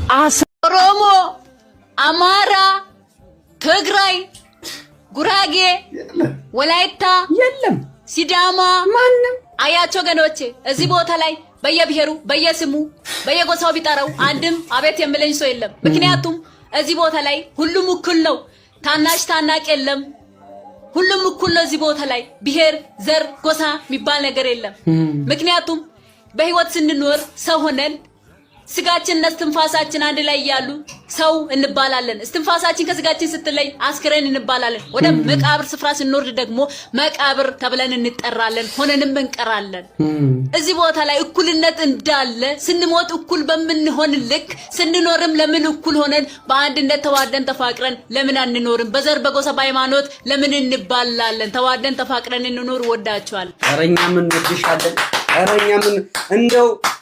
ኦሮሞ፣ አማራ፣ ትግራይ፣ ጉራጌ፣ ወላይታ የለም ሲዳማ ማንም አያቸው ገኖቼ እዚህ ቦታ ላይ በየብሔሩ በየስሙ በየጎሳው ቢጠራው አንድም አቤት የምለኝ ሰው የለም። ምክንያቱም እዚህ ቦታ ላይ ሁሉም እኩል ነው። ታናሽ ታናቅ የለም። ሁሉም እኩል ነው። እዚህ ቦታ ላይ ብሔር፣ ዘር፣ ጎሳ የሚባል ነገር የለም። ምክንያቱም በህይወት ስንኖር ሰው ሆነን ስጋችን እስትንፋሳችን አንድ ላይ ያሉ ሰው እንባላለን። እስትንፋሳችን ከስጋችን ስትለይ አስክሬን እንባላለን። ወደ መቃብር ስፍራ ስንወርድ ደግሞ መቃብር ተብለን እንጠራለን፣ ሆነንም እንቀራለን። እዚህ ቦታ ላይ እኩልነት እንዳለ ስንሞት እኩል በምንሆን ልክ ስንኖርም ለምን እኩል ሆነን በአንድነት ተዋደን ተፋቅረን ለምን አንኖርም? በዘር በጎሳ በሃይማኖት ለምን እንባላለን? ተዋደን ተፋቅረን እንኖር። ወዳቸዋል። አረኛ ምን ወድሻለን? አረኛ ምን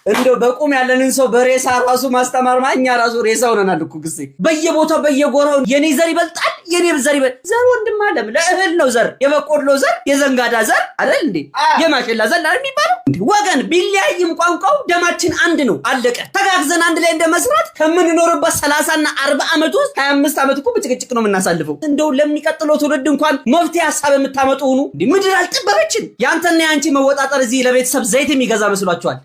እንደው በቁም ያለንን ሰው በሬሳ ራሱ ማስተማር ማኛ ራሱ ሬሳ ሆነናል እኮ ግዜ በየቦታው በየጎራው የኔ ዘር ይበልጣል የኔ ዘር ይበልጥ ዘር ወንድም አለም ለእህል ነው ዘር የበቆሎ ዘር የዘንጋዳ ዘር አይደል እንዴ የማሽላ ዘር አይደል የሚባለው እንዴ ወገን ቢለያይም ቋንቋው ደማችን አንድ ነው አለቀ ተጋግዘን አንድ ላይ እንደመስራት ከምንኖርበት 30 እና 40 አመት ውስጥ 25 አመት እኮ በጭቅጭቅ ነው የምናሳልፈው እንደው ለሚቀጥለው ትውልድ እንኳን መፍትሄ ሐሳብ የምታመጡ ሁኑ እንዴ ምድር አልጠበበችን ያንተና ያንቺ መወጣጠር እዚህ ለቤተሰብ ዘይት የሚገዛ መስሏቸዋል